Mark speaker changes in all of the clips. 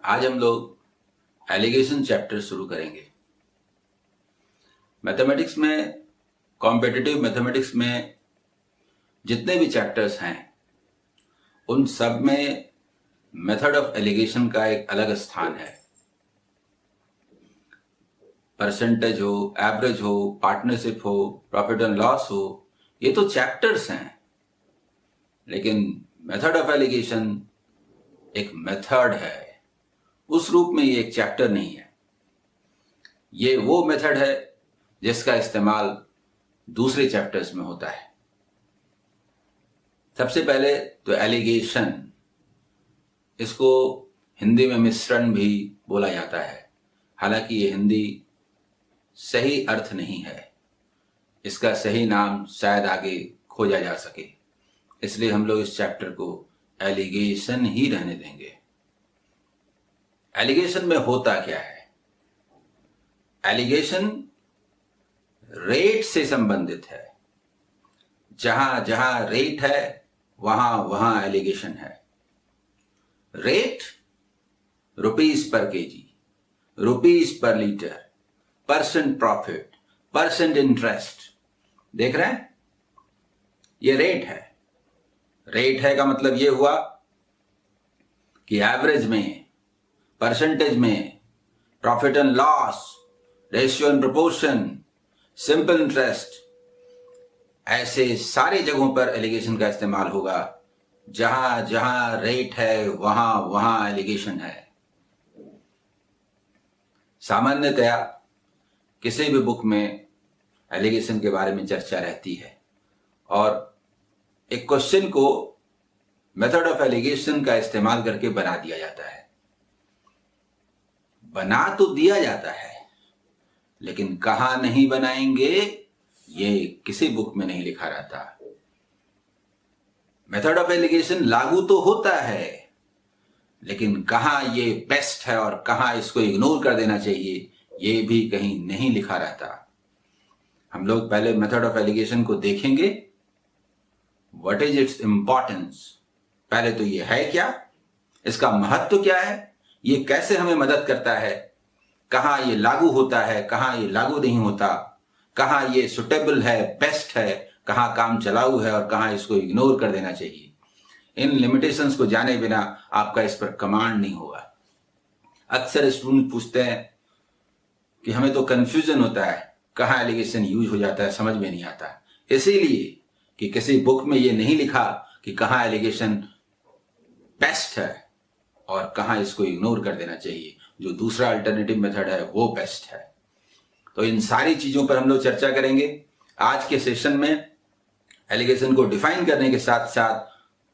Speaker 1: आज हम लोग एलिगेशन चैप्टर शुरू करेंगे। मैथमेटिक्स में, कॉम्पिटिटिव मैथमेटिक्स में जितने भी चैप्टर्स हैं उन सब में मेथड ऑफ एलिगेशन का एक अलग स्थान है। परसेंटेज हो, एवरेज हो, पार्टनरशिप हो, प्रॉफिट एंड लॉस हो, ये तो चैप्टर्स हैं, लेकिन मेथड ऑफ एलिगेशन एक मेथड है। उस रूप में ये एक चैप्टर नहीं है। ये वो मेथड है जिसका इस्तेमाल दूसरे चैप्टर्स में होता है। सबसे पहले तो एलिगेशन, इसको हिंदी में मिश्रण भी बोला जाता है। हालांकि ये हिंदी सही अर्थ नहीं है, इसका सही नाम शायद आगे खोजा जा सके, इसलिए हम लोग इस चैप्टर को एलिगेशन ही रहने देंगे। एलिगेशन में होता क्या है? एलिगेशन रेट से संबंधित है। जहां जहां रेट है वहां वहां एलिगेशन है। Rate rupees per KG, rupees per litre, percent profit, percent interest. देख रहे हैं, ये रेट है। रेट है का मतलब ये हुआ कि एवरेज में, परसेंटेज में, profit and loss, ratio and proportion, simple interest, ऐसे सारी जगहों पर एलिगेशन का इस्तेमाल होगा। जहां जहां रेट है वहां वहां एलिगेशन है। सामान्यतया किसी भी बुक में एलिगेशन के बारे में चर्चा रहती है और एक क्वेश्चन को मेथड ऑफ एलिगेशन का इस्तेमाल करके बना दिया जाता है। बना तो दिया जाता है, लेकिन कहां नहीं बनाएंगे ये किसी बुक में नहीं लिखा रहता। मेथड ऑफ एलिगेशन लागू तो होता है, लेकिन कहां ये बेस्ट है और कहां इसको इग्नोर कर देना चाहिए ये भी कहीं नहीं लिखा रहता। हम लोग पहले मेथड ऑफ एलिगेशन को देखेंगे। What is its importance? पहले तो ये है क्या, इसका महत्व क्या है, ये कैसे हमें मदद करता है, कहां ये लागू होता है, कहां ये लागू नहीं होता, कहां ये सुटेबल है, बेस्ट है, कहां काम चलाऊ है और कहां इसको इग्नोर कर देना चाहिए। इन लिमिटेशंस को जाने बिना आपका इस पर कमांड नहीं होगा। अक्सर स्टूडेंट पूछते हैं कि हमें तो कंफ्यूजन होता है, कहां एलिगेशन यूज हो जाता है, समझ में नहीं आता। इसीलिए कि किसी बुक में ये नहीं लिखा कि कहां एलिगेशन बेस्ट है और कहां इसको इग्नोर कर देना चाहिए, जो दूसरा अल्टरनेटिव मेथड है वो बेस्ट है। तो इन सारी चीजों पर हम लोग चर्चा करेंगे आज के सेशन में। एलिगेशन को डिफाइन करने के साथ साथ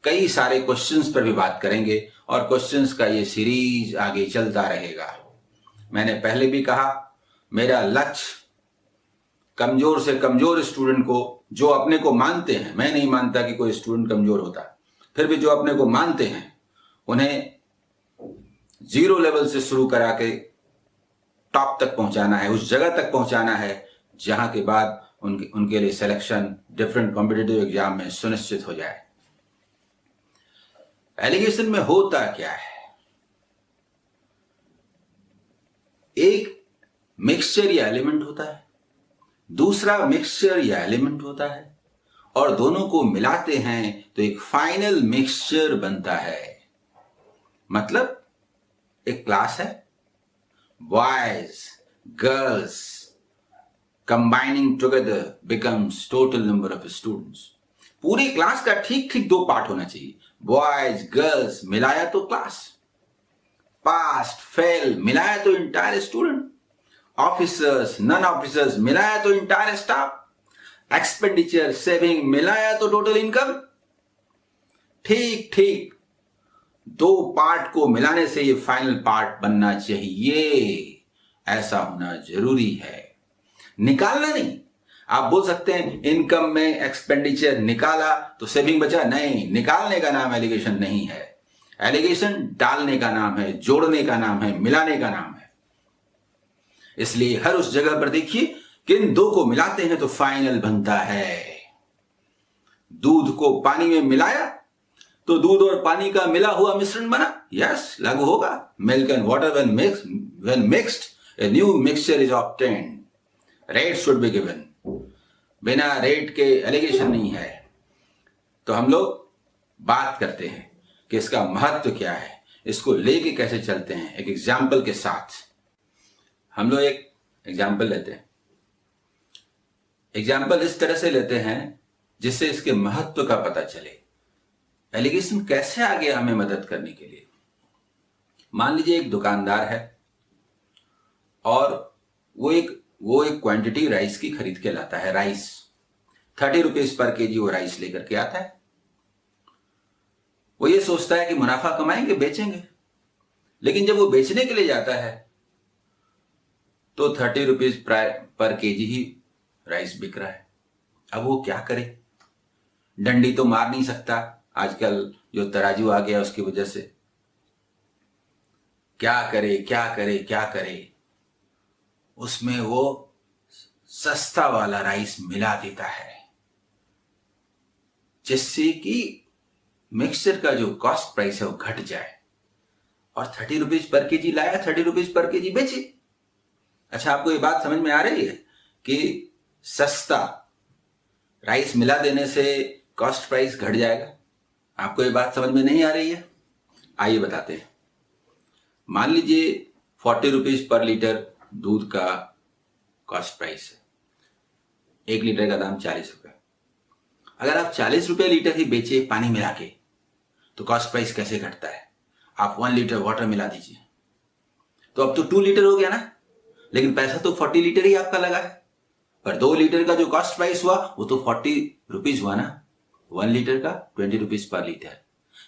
Speaker 1: कई सारे क्वेश्चंस पर भी बात करेंगे और क्वेश्चंस का ये सीरीज आगे चलता रहेगा। मैंने पहले भी कहा, मेरा लक्ष्य कमजोर से कमजोर स्टूडेंट को, जो अपने को मानते हैं, मैं नहीं मानता कि कोई स्टूडेंट कमजोर होता, फिर भी जो अपने को मानते हैं उन्हें जीरो लेवल से शुरू करा के टॉप तक पहुंचाना है, उस जगह तक पहुंचाना है जहां के बाद उनके लिए सिलेक्शन डिफरेंट कॉम्पिटिटिव एग्जाम में सुनिश्चित हो जाए। एलिगेशन में होता क्या है? एक मिक्सचर या एलिमेंट होता है, दूसरा मिक्सचर या एलिमेंट होता है, और दोनों को मिलाते हैं तो एक फाइनल मिक्सचर बनता है। मतलब एक क्लास है, boys girls combining together becomes total number of students. पूरी क्लास का ठीक ठीक दो पार्ट होना चाहिए। बॉयज गर्ल्स मिलाया तो क्लास, पास्ट फेल मिलाया तो entire student, officers non officers मिलाया तो इंटायर स्टाफ, एक्सपेंडिचर सेविंग मिलाया तो टोटल इनकम। ठीक ठीक दो पार्ट को मिलाने से ये फाइनल पार्ट बनना चाहिए, ऐसा होना जरूरी है। निकालना नहीं। आप बोल सकते हैं इनकम में एक्सपेंडिचर निकाला तो सेविंग बचा, नहीं, निकालने का नाम एलिगेशन नहीं है। एलिगेशन डालने का नाम है, जोड़ने का नाम है, मिलाने का नाम है। इसलिए हर उस जगह पर देखिए किन दो को मिलाते हैं तो फाइनल बनता है। दूध को पानी में मिलाया तो दूध और पानी का मिला हुआ मिश्रण बना। यस, लागू होगा। Milk and water when mixed a new mixture is obtained, rate should be given. बिना रेट के एलिगेशन नहीं है। तो हम लोग बात करते हैं कि इसका महत्व क्या है, इसको लेके कैसे चलते हैं, एक एग्जाम्पल के साथ। हम लोग एक एग्जाम्पल लेते हैं। एग्जाम्पल इस तरह से लेते हैं जिससे इसके महत्व का पता चले। एलिगेशन कैसे आ गया हमें मदद करने के लिए। मान लीजिए एक दुकानदार है और वो एक क्वांटिटी राइस की खरीद के लाता है। राइस 30 रुपीज पर केजी वो राइस लेकर के आता है। वो ये सोचता है कि मुनाफा कमाएंगे, बेचेंगे। लेकिन जब वो बेचने के लिए जाता है तो 30 रुपीज पर केजी ही राइस बिक रहा है। अब वो क्या करे? डंडी तो मार नहीं सकता, आजकल जो तराजू आ गया उसकी वजह से। क्या करे क्या करे क्या करे? उसमें वो सस्ता वाला राइस मिला देता है, जिससे कि मिक्सचर का जो कॉस्ट प्राइस है वो घट जाए और 30 रुपीज पर केजी लाया, 30 रुपीज पर केजी बेचे। अच्छा, आपको ये बात समझ में आ रही है कि सस्ता राइस मिला देने से कॉस्ट प्राइस घट जाएगा? आपको ये बात समझ में नहीं आ रही है? आइए बताते हैं। मान लीजिए 40 रुपीज पर लीटर दूध का कॉस्ट प्राइस है। 1 लीटर का दाम 40 रुपए। अगर आप 40 रुपए लीटर ही बेचे पानी मिला के, तो कॉस्ट प्राइस कैसे घटता है? आप 1 लीटर वाटर मिला दीजिए तो अब तो 2 लीटर हो गया ना, लेकिन पैसा तो 40 लीटर ही आपका लगा है। पर 2 लीटर का जो कॉस्ट प्राइस हुआ वो तो 40 रुपीज हुआ ना। 1 लीटर का 20 रुपीज पर लीटर।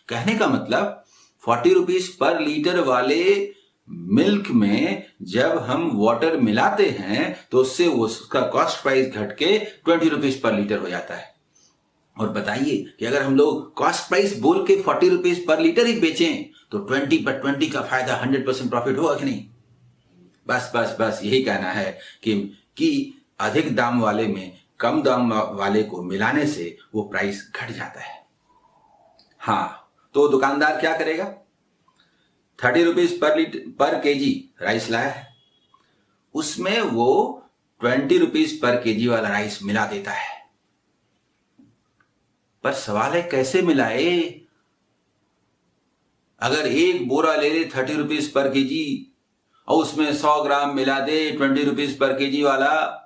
Speaker 1: कहने का मतलब 40 रुपीज पर लीटर वाले मिल्क में जब हम वाटर मिलाते हैं तो उससे उसका कॉस्ट प्राइस घट के 20 रुपीज पर लीटर हो जाता है। और बताइए कि अगर हम लोग कॉस्ट प्राइस बोल के 40 रुपीज पर लीटर ही बेचें तो 20 पर 20 का फायदा, 100% प्रॉफिट होगा कि नहीं? बस बस बस यही कहना है कि अधिक दाम वाले में कम दाम वाले को मिलाने से वो प्राइस घट जाता है। हाँ, तो दुकानदार क्या करेगा? 30 रुपीज पर केजी राइस लाया है, उसमें वो 20 रुपीज पर केजी वाला राइस मिला देता है। पर सवाल है कैसे मिलाए? अगर एक बोरा ले ले 30 रुपीज पर केजी और उसमें 100 ग्राम मिला दे 20 रुपीज पर केजी वाला,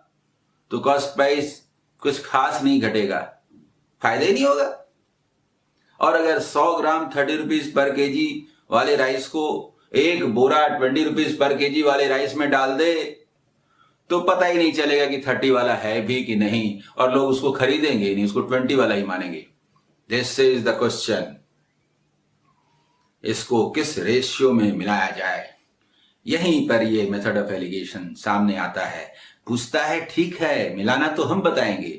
Speaker 1: तो कॉस्ट प्राइस कुछ खास नहीं घटेगा, फायदा ही नहीं होगा। और अगर 100 ग्राम 30 रुपीज पर केजी वाले राइस को एक बोरा 20 रुपीज पर केजी वाले राइस में डाल दे तो पता ही नहीं चलेगा कि 30 वाला है भी कि नहीं, और लोग उसको खरीदेंगे ही नहीं, उसको 20 वाला ही मानेंगे। This is the question. इसको किस रेशियो में मिलाया जाए, यहीं पर ये मेथड ऑफ एलिगेशन सामने आता है। पूछता है ठीक है, मिलाना तो हम बताएंगे,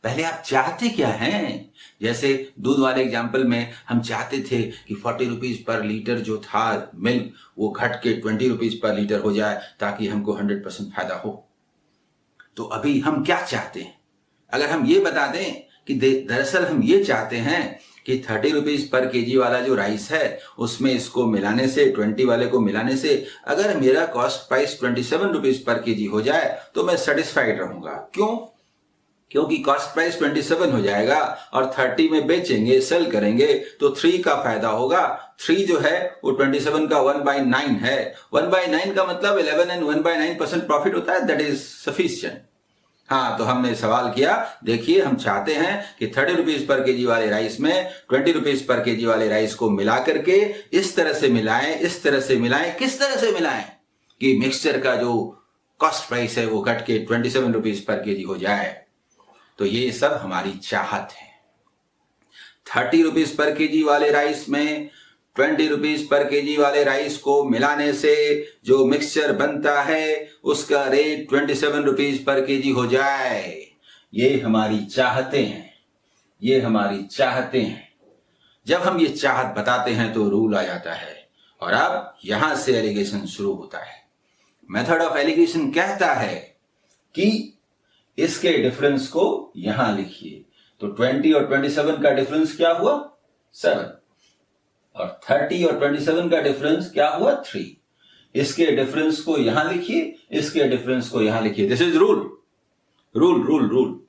Speaker 1: पहले आप चाहते क्या हैं? जैसे दूध वाले एग्जाम्पल में हम चाहते थे कि 40 रुपीज पर लीटर जो था मिल्क वो घट के 20 रुपीज पर लीटर हो जाए ताकि हमको 100% फायदा हो। तो अभी हम क्या चाहते हैं? अगर हम ये बता दें कि दरअसल हम ये चाहते हैं कि 30 रुपीज पर केजी वाला जो राइस है उसमें इसको मिलाने से, 20 वाले को मिलाने से अगर मेरा cost price 27 rupees per KG हो जाए तो मैं सेटिस्फाइड रहूंगा। क्यों? क्योंकि कॉस्ट प्राइस 27 हो जाएगा और 30 में बेचेंगे, सेल करेंगे तो 3 का फायदा होगा। 3 जो है वो 27 का 1/9 है। 1/9 का मतलब 11 and 1/9% प्रॉफिट होता है। That is sufficient. हाँ, तो हमने सवाल किया, देखिए हम चाहते हैं कि 30 रुपीज पर केजी वाले राइस में 20 रुपीज पर केजी वाले राइस को मिला करके इस तरह से मिलाएं, इस तरह से मिलाएं। किस तरह से मिलाएं कि मिक्सचर का जो कॉस्ट प्राइस है वो घट के 27 रुपीज पर केजी हो जाए। तो ये सब हमारी चाहत है। 30 रुपीज पर केजी वाले राइस में 20 रुपीज पर केजी वाले राइस को मिलाने से जो मिक्सचर बनता है उसका रेट 27 रुपीज पर केजी हो जाए। ये हमारी चाहते हैं, ये हमारी चाहते हैं। जब हम ये चाहत बताते हैं तो रूल आ जाता है और अब यहां से एलिगेशन शुरू होता है। मेथड ऑफ एलिगेशन कहता है कि इसके डिफरेंस को यहां लिखिए। तो 20 और 27 का डिफरेंस क्या हुआ? 7। और 30 और 27 का डिफरेंस क्या हुआ? 3। इसके डिफरेंस को यहां लिखिए, इसके डिफरेंस को यहां लिखिए। This is rule, rule rule rule.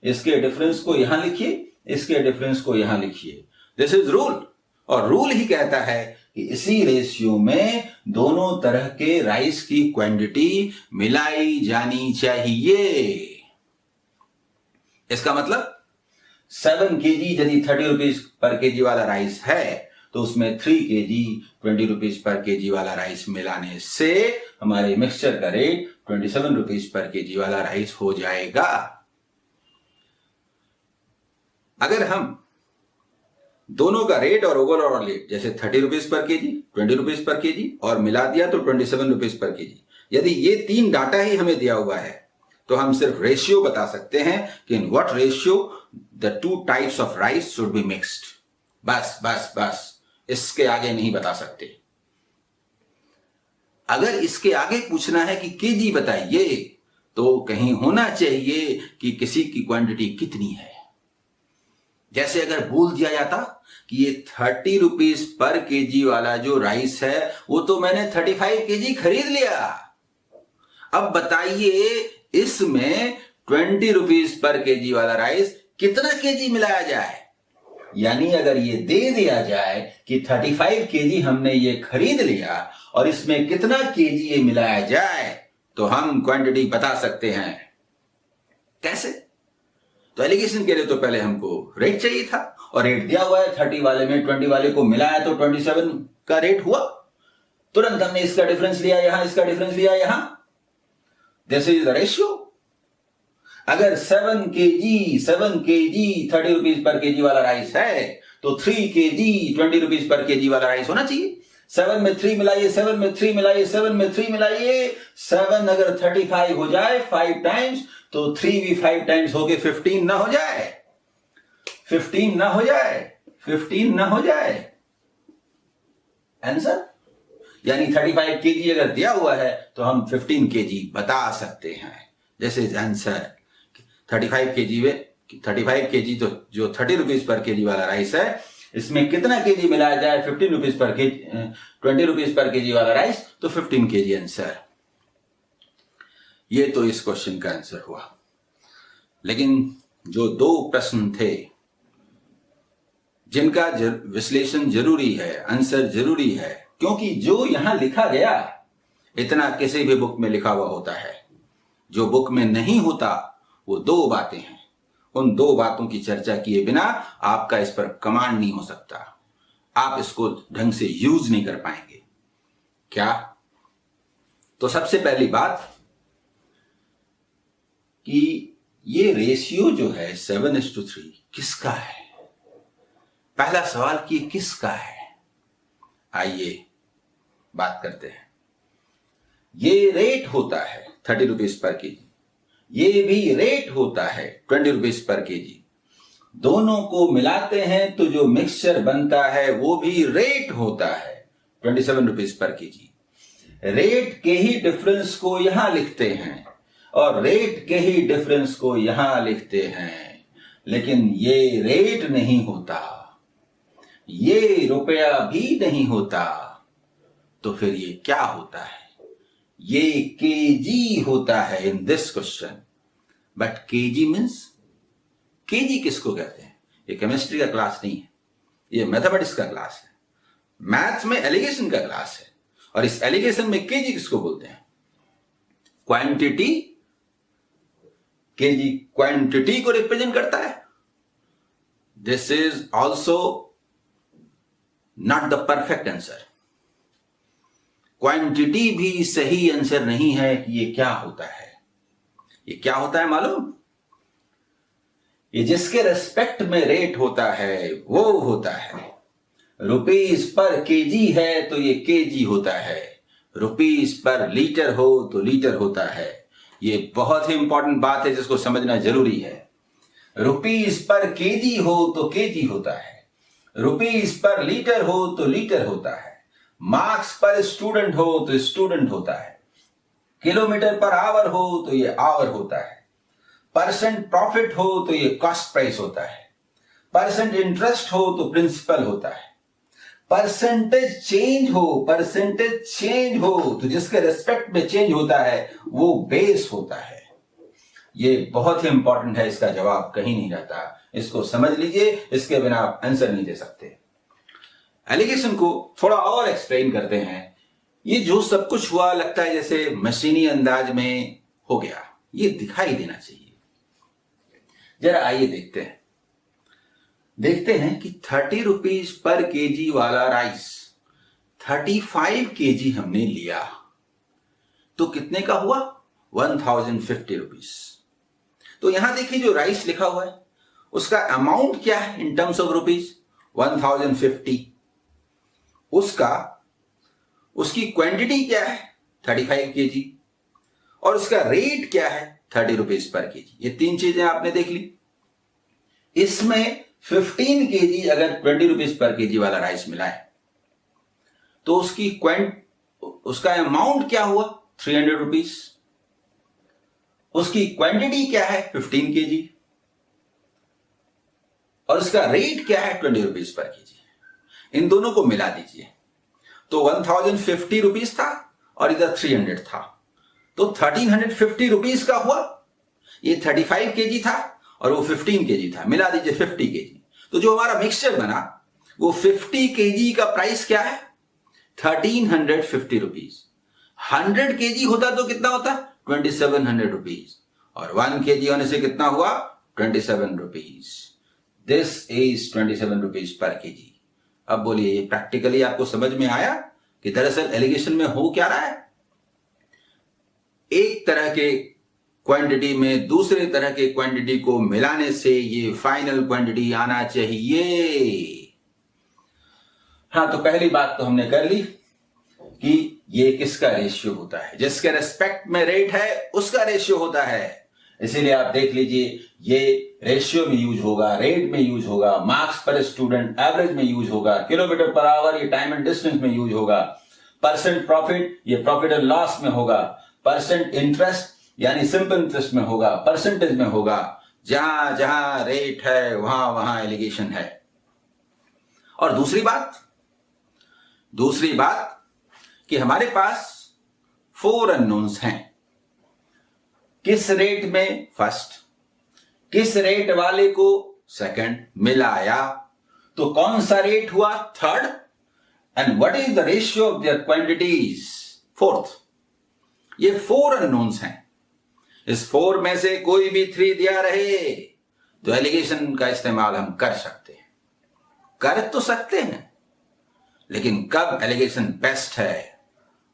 Speaker 1: इसके डिफरेंस को यहां लिखिए, इसके डिफरेंस को यहां लिखिए। This is rule. और रूल ही कहता है कि इसी रेशियो में दोनों तरह के राइस की क्वांटिटी मिलाई जानी चाहिए। इसका मतलब 7 kg यदि 30 रुपीज पर केजी वाला राइस है तो उसमें 3 kg 20 रुपीज पर केजी वाला राइस मिलाने से हमारे मिक्सचर का रेट 27 रुपीज पर केजी वाला राइस हो जाएगा। अगर हम दोनों का रेट और ओवरऑल रेट जैसे 30 rupees per KG, 20 rupees per KG और मिला दिया तो 27 रुपीज पर केजी, यदि ये 3 डाटा ही हमें दिया हुआ है तो हम सिर्फ रेशियो बता सकते हैं कि in what ratio the 2 types of rice should be mixed. बस बस बस, इसके आगे नहीं बता सकते। अगर इसके आगे पूछना है कि केजी बताइए तो कहीं होना चाहिए कि किसी की क्वांटिटी कितनी है। जैसे अगर बोल दिया जाता कि ये 30 रुपीज पर केजी वाला जो राइस है वो तो मैंने 35 केजी खरीद लिया, अब बताइए इसमें 20 रुपीज पर केजी वाला राइस कितना केजी मिलाया जाए। यानी अगर ये दे दिया जाए कि 35 केजी हमने ये खरीद लिया और इसमें कितना केजी ये मिलाया जाए तो हम क्वांटिटी बता सकते हैं। कैसे? तो एलिगेशन के लिए तो पहले हमको रेट चाहिए था और रेट दिया हुआ है, 30 वाले में 20 वाले को मिलाया तो 27 का रेट हुआ। तुरंत हमने इसका डिफरेंस लिया यहां, इसका डिफरेंस लिया यहां। This is the ratio. अगर 7 kg 30 रुपीज पर केजी वाला राइस है तो 3 kg 20 रुपीज पर केजी वाला राइस होना चाहिए। 7 में 3 मिलाइए, 7 में 3 मिलाइए, 7 में 3 मिलाइए। 7 अगर 35 हो जाए 5 टाइम्स तो 3 भी 5 टाइम्स हो गए 15 ना हो जाए, 15 ना हो जाए, 15 ना हो जाए। आंसर यानी 35 केजी अगर दिया हुआ है तो हम 15 केजी बता सकते हैं। This is answer. 35 केजी में 35 केजी तो जो 30 रुपीज पर केजी वाला राइस है इसमें कितना केजी मिलाया जाए 15 rupees per KG 20 rupees per KG वाला राइस तो 15 केजी आंसर। ये तो इस क्वेश्चन का आंसर हुआ। लेकिन जो 2 प्रश्न थे जिनका विश्लेषण जरूरी है, आंसर जरूरी है, क्योंकि जो यहां लिखा गया इतना किसी भी बुक में लिखा हुआ होता है। जो बुक में नहीं होता वो 2 बातें हैं। उन 2 बातों की चर्चा किए बिना आपका इस पर कमांड नहीं हो सकता, आप इसको ढंग से यूज नहीं कर पाएंगे। क्या? तो सबसे पहली बात कि ये रेशियो जो है 7:3 किसका है? पहला सवाल कि किसका है। आइए बात करते हैं। ये रेट होता है 30 रुपीज पर केजी, ये भी रेट होता है 20 रुपीज पर केजी। दोनों को मिलाते हैं तो जो मिक्सचर बनता है वो भी रेट होता है 27 रुपीज पर केजी। रेट के ही डिफरेंस को यहां लिखते हैं और रेट के ही डिफरेंस को यहां लिखते हैं, लेकिन ये रेट नहीं होता, ये रुपया भी नहीं होता। तो फिर ये क्या होता है? ये केजी होता है in this question. But KG means, KG किसको कहते हैं? ये केमिस्ट्री का क्लास नहीं है, ये मैथमेटिक्स का क्लास है। मैथ्स में एलिगेशन का क्लास है और इस एलिगेशन में केजी किसको बोलते हैं? क्वांटिटी। केजी क्वांटिटी को रिप्रेजेंट करता है। This is also not the perfect answer. Quantity भी सही आंसर नहीं है कि ये क्या होता है। ये क्या होता है मालूम? ये जिसके रेस्पेक्ट में रेट होता है वो होता है। रुपीज पर केजी है तो ये केजी होता है, रुपीज पर लीटर हो तो लीटर होता है। ये बहुत ही इंपॉर्टेंट बात है जिसको समझना जरूरी है। रुपीज पर केजी हो तो केजी होता है, रुपीज पर लीटर हो तो लीटर होता है, मार्क्स पर स्टूडेंट हो तो स्टूडेंट होता है, किलोमीटर पर आवर हो तो ये आवर होता है, परसेंट प्रॉफिट हो तो ये कॉस्ट प्राइस होता है, परसेंट इंटरेस्ट हो तो प्रिंसिपल होता है, परसेंटेज चेंज हो तो जिसके रेस्पेक्ट में चेंज होता है वो बेस होता है। ये बहुत ही इंपॉर्टेंट है, इसका जवाब कहीं नहीं रहता। इसको समझ लीजिए, इसके बिना आप आंसर नहीं दे सकते। एलिगेशन को थोड़ा और एक्सप्लेन करते हैं। ये जो सब कुछ हुआ लगता है जैसे मशीनी अंदाज में हो गया, ये दिखाई देना चाहिए। जरा आइए देखते हैं कि 30 रुपीज पर केजी वाला राइस 35 केजी हमने लिया तो कितने का हुआ? 1050 रुपीज। तो यहां देखिए जो राइस लिखा हुआ है उसका अमाउंट क्या है इन टर्म्स ऑफ रुपीज? 1050। उसकी क्वांटिटी क्या है? 35 केजी। और उसका रेट क्या है? 30 रुपीज पर केजी। ये तीन चीजें आपने देख ली। इसमें 15 केजी अगर 20 रुपीज पर केजी वाला राइस मिला है तो उसका अमाउंट क्या हुआ? 300 रुपीज। उसकी क्वांटिटी क्या है? 15 केजी। और उसका रेट क्या है? 20 रुपीज पर केजी। इन दोनों को मिला दीजिए तो 1050 रुपीज था और इधर 300 था, तो 1350 रुपीज का हुआ। ये 35 केजी था और वो 15 केजी था, मिला दीजिए 50 केजी। तो जो हमारा मिक्सचर बना वो 50 केजी का प्राइस क्या है? 1350 रुपीज। 100 केजी होता तो कितना होता? 2700 रुपीज। और 1 केजी होने से कितना हुआ? 27 rupees. This is 27 rupees per KG. अब बोलिए, प्रैक्टिकली आपको समझ में आया कि दरअसल एलिगेशन में हो क्या रहा है? एक तरह के क्वांटिटी में दूसरे तरह के क्वांटिटी को मिलाने से ये फाइनल क्वांटिटी आना चाहिए। हाँ, तो पहली बात तो हमने कर ली कि ये किसका रेशियो होता है? जिसके रेस्पेक्ट में रेट है उसका रेशियो होता है। इसीलिए आप देख लीजिए, ये रेशियो में यूज होगा, रेट में यूज होगा, मार्क्स पर स्टूडेंट एवरेज में यूज होगा, किलोमीटर पर आवर ये टाइम एंड डिस्टेंस में यूज होगा, परसेंट प्रॉफिट ये प्रॉफिट एंड लॉस में होगा, परसेंट इंटरेस्ट यानी सिंपल इंटरेस्ट में होगा, परसेंटेज में होगा। जहां जहां रेट है वहां वहां एलिगेशन है। और दूसरी बात कि हमारे पास 4 अननोन्स हैं। किस रेट में फर्स्ट, किस रेट वाले को सेकंड मिलाया तो कौन सा रेट हुआ? Third. And what is the ratio of their quantities? Fourth. ये 4 अननोन्स हैं। इस 4 में से कोई भी 3 दिया रहे तो एलिगेशन का इस्तेमाल हम कर सकते हैं, कर तो सकते हैं, लेकिन कब एलिगेशन बेस्ट है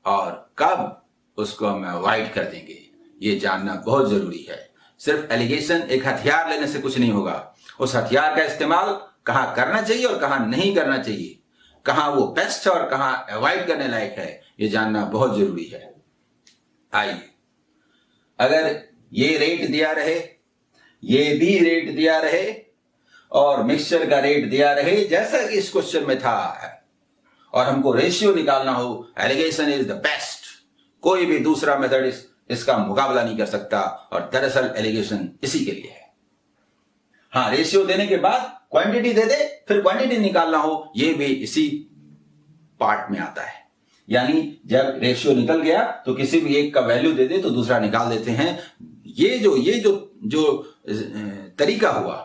Speaker 1: और कब उसको हम अवॉइड कर देंगे ये जानना बहुत जरूरी है। सिर्फ एलिगेशन एक हथियार लेने से कुछ नहीं होगा। उस हथियार का इस्तेमाल कहां करना चाहिए और कहां नहीं करना चाहिए, कहां वो बेस्ट है और कहां अवॉइड करने लायक है, ये जानना बहुत जरूरी है। आइए, अगर ये रेट दिया रहे, ये भी रेट दिया रहे और मिक्सचर का रेट दिया रहे जैसा कि इस क्वेश्चन में था, और हमको रेशियो निकालना हो, एलिगेशन इज द बेस्ट, कोई भी दूसरा मेथड इसका मुकाबला नहीं कर सकता। और दरअसल एलिगेशन इसी के लिए है। हाँ, रेशियो देने के बाद क्वांटिटी दे दे, फिर क्वांटिटी निकालना हो, ये भी इसी पार्ट में आता है। यानी जब रेशियो निकल गया तो किसी भी एक का वैल्यू दे दे तो दूसरा निकाल देते हैं। ये जो तरीका हुआ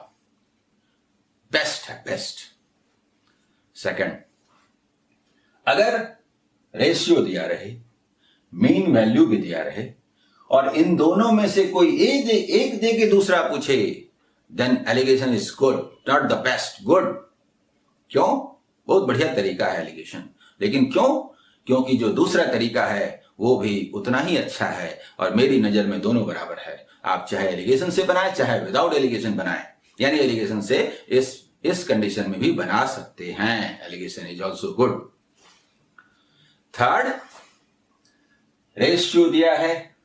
Speaker 1: बेस्ट है, बेस्ट। सेकंड, अगर रेशियो दिया रहे, मीन वैल्यू भी दिया रहे और इन दोनों में से कोई एक दे के दूसरा पूछे, then alligation is good, not the best, good. क्यों? बहुत बढ़िया तरीका है एलिगेशन, लेकिन क्यों? क्योंकि जो दूसरा तरीका है वो भी उतना ही अच्छा है और मेरी नजर में दोनों बराबर है। आप चाहे एलिगेशन से बनाए चाहे विदाउट एलिगेशन बनाए, यानी एलिगेशन से इस कंडीशन में भी बना सकते हैं। Alligation is also good. Third, ratio दिया है,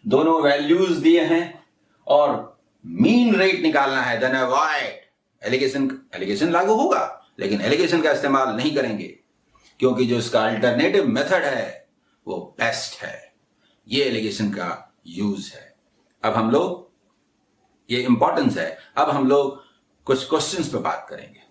Speaker 1: दोनों वैल्यूज दिए हैं और मीन रेट निकालना है, देन अवॉइड एलिगेशन लागू होगा, लेकिन एलिगेशन का इस्तेमाल नहीं करेंगे क्योंकि जो इसका अल्टरनेटिव मेथड है वो बेस्ट है। ये एलिगेशन का यूज है। अब हम लोग, ये इंपॉर्टेंस है, अब हम लोग कुछ क्वेश्चंस पे बात करेंगे।